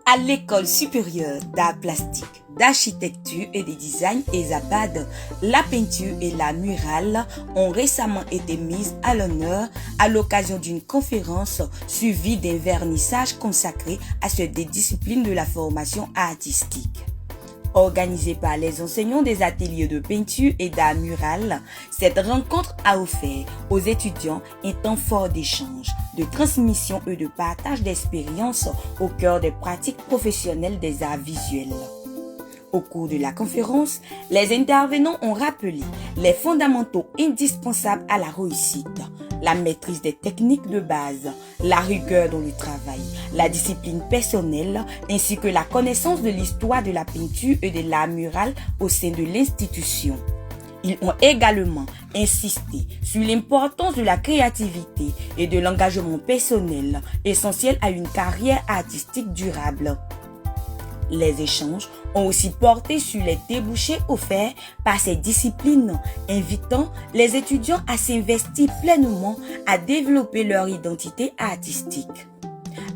À l'École supérieure d'art plastique, d'architecture et de design ESAPAD, la peinture et la murale ont récemment été mises à l'honneur à l'occasion d'une conférence suivie d'un vernissage consacré à cette des disciplines de la formation artistique. Organisée par les enseignants des ateliers de peinture et d'art mural, cette rencontre a offert aux étudiants un temps fort d'échange, de transmission et de partage d'expériences au cœur des pratiques professionnelles des arts visuels. Au cours de la conférence, les intervenants ont rappelé les fondamentaux indispensables à la réussite, la maîtrise des techniques de base, la rigueur dans le travail, la discipline personnelle ainsi que la connaissance de l'histoire de la peinture et de l'art mural au sein de l'institution. Ils ont également insisté sur l'importance de la créativité et de l'engagement personnel essentiel à une carrière artistique durable. Les échanges ont aussi porté sur les débouchés offerts par ces disciplines, invitant les étudiants à s'investir pleinement à développer leur identité artistique.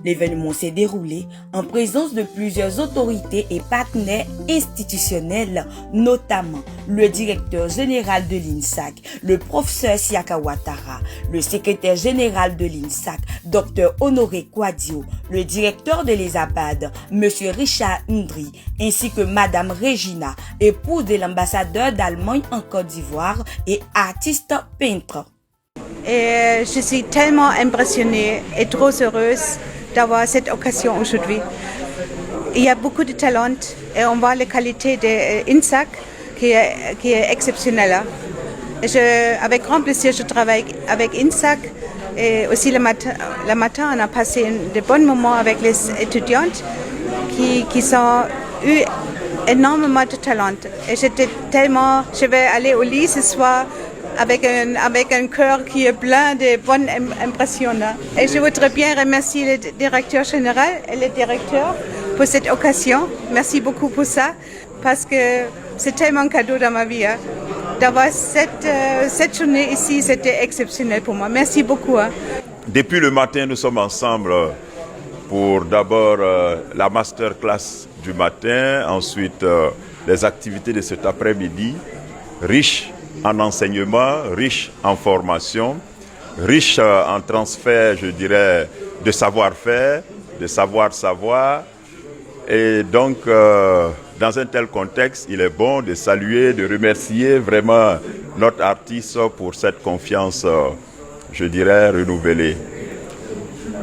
L'événement s'est déroulé en présence de plusieurs autorités et partenaires institutionnels, notamment le directeur général de l'INSAC, le professeur Siaka Ouattara, le secrétaire général de l'INSAC, Dr Honoré Kouadio, le directeur de l'ESAPAD, M. Richard Ndri, ainsi que Madame Regina, épouse de l'ambassadeur d'Allemagne en Côte d'Ivoire et artiste peintre. Et je suis tellement impressionnée et trop heureuse d'avoir cette occasion aujourd'hui. Il y a beaucoup de talent et on voit la qualité de INSAC qui est exceptionnelle. Avec grand plaisir, je travaille avec INSAC et aussi le matin, on a passé de bons moments avec les étudiantes qui ont eu énormément de talent. Et je vais aller au lit ce soir avec un cœur qui est plein de bonnes impressions. Et je voudrais bien remercier le directeur général et le directeur pour cette occasion. Merci beaucoup pour ça, parce que c'est tellement un cadeau dans ma vie. D'avoir cette journée ici, c'était exceptionnel pour moi. Merci beaucoup. Depuis le matin, nous sommes ensemble pour d'abord la masterclass du matin, ensuite les activités de cet après-midi, riches en enseignement, riche en formation, riche en transfert, je dirais, de savoir-faire, de savoir-savoir. Et donc, dans un tel contexte, il est bon de saluer, de remercier vraiment notre artiste pour cette confiance, je dirais, renouvelée.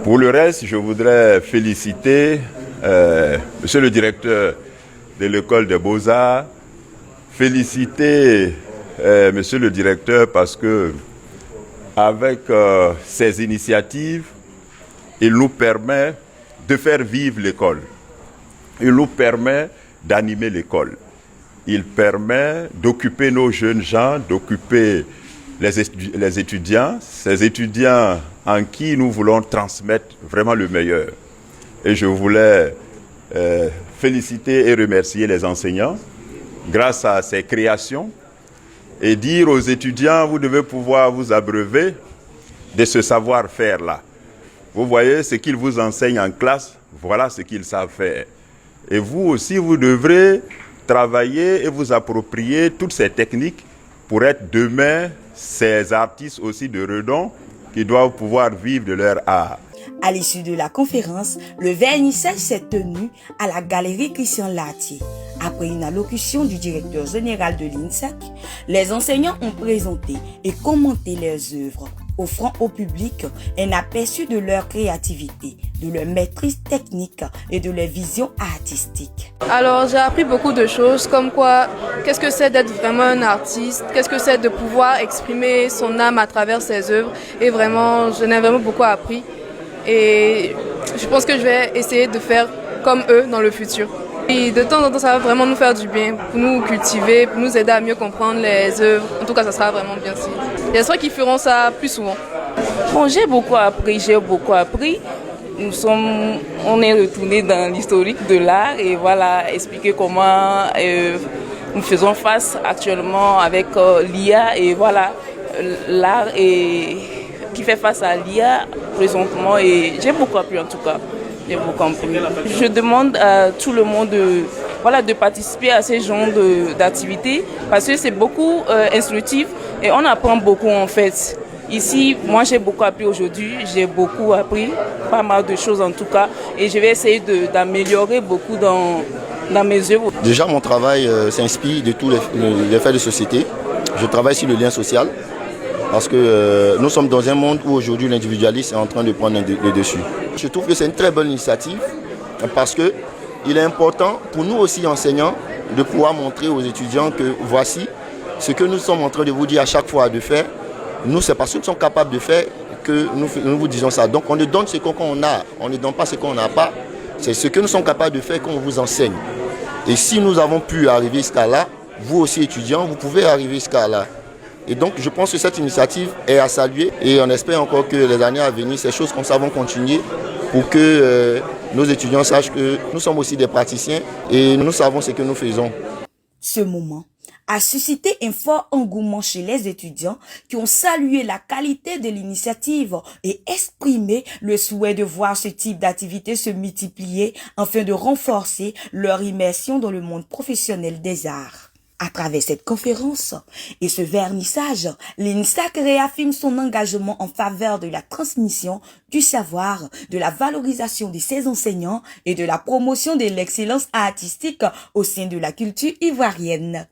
Pour le reste, je voudrais féliciter monsieur le directeur de l'école des Beaux-Arts, féliciter monsieur le directeur, parce que avec ces initiatives, il nous permet de faire vivre l'école. Il nous permet d'animer l'école. Il permet d'occuper nos jeunes gens, d'occuper les étudiants, ces étudiants en qui nous voulons transmettre vraiment le meilleur. Et je voulais féliciter et remercier les enseignants grâce à ces créations, et dire aux étudiants, vous devez pouvoir vous abreuver de ce savoir-faire-là. Vous voyez, ce qu'ils vous enseignent en classe, voilà ce qu'ils savent faire. Et vous aussi, vous devrez travailler et vous approprier toutes ces techniques pour être demain ces artistes aussi de renom qui doivent pouvoir vivre de leur art. À l'issue de la conférence, le vernissage s'est tenu à la galerie Christian Lartier. Après une allocution du directeur général de l'INSAC, les enseignants ont présenté et commenté leurs œuvres, offrant au public un aperçu de leur créativité, de leur maîtrise technique et de leur vision artistique. Alors j'ai appris beaucoup de choses, comme quoi, qu'est-ce que c'est d'être vraiment un artiste, qu'est-ce que c'est de pouvoir exprimer son âme à travers ses œuvres, et vraiment, j'en ai vraiment beaucoup appris. Et je pense que je vais essayer de faire comme eux dans le futur. Et de temps en temps, ça va vraiment nous faire du bien, pour nous cultiver, pour nous aider à mieux comprendre les œuvres. En tout cas, ça sera vraiment bien. J'espère qu'ils feront ça plus souvent. Bon, j'ai beaucoup appris. On est retourné dans l'historique de l'art et voilà, expliquer comment nous faisons face actuellement avec l'IA et voilà, l'art qui fait face à l'IA présentement, et j'ai beaucoup appris en tout cas. J'ai beaucoup compris. Je demande à tout le monde de participer à ces genres d'activités parce que c'est beaucoup instructif et on apprend beaucoup en fait. Ici, moi j'ai beaucoup appris aujourd'hui, j'ai beaucoup appris, pas mal de choses en tout cas, et je vais essayer d'améliorer beaucoup dans mes œuvres. Déjà, mon travail s'inspire de tous les faits de société. Je travaille sur le lien social parce que nous sommes dans un monde où aujourd'hui l'individualisme est en train de prendre le dessus. Je trouve que c'est une très bonne initiative parce qu'il est important pour nous aussi enseignants de pouvoir montrer aux étudiants que voici ce que nous sommes en train de vous dire à chaque fois de faire. Nous, c'est parce que nous sommes capables de faire que nous vous disons ça. Donc on ne donne ce qu'on a, on ne donne pas ce qu'on n'a pas. C'est ce que nous sommes capables de faire qu'on vous enseigne. Et si nous avons pu arriver jusqu'à là, vous aussi étudiants, vous pouvez arriver jusqu'à là. Et donc je pense que cette initiative est à saluer et on espère encore que les années à venir, ces choses comme ça vont continuer pour que nos étudiants sachent que nous sommes aussi des praticiens et nous savons ce que nous faisons. Ce moment a suscité un fort engouement chez les étudiants qui ont salué la qualité de l'initiative et exprimé le souhait de voir ce type d'activité se multiplier afin de renforcer leur immersion dans le monde professionnel des arts. À travers cette conférence et ce vernissage, l'INSAC réaffirme son engagement en faveur de la transmission du savoir, de la valorisation de ses enseignants et de la promotion de l'excellence artistique au sein de la culture ivoirienne.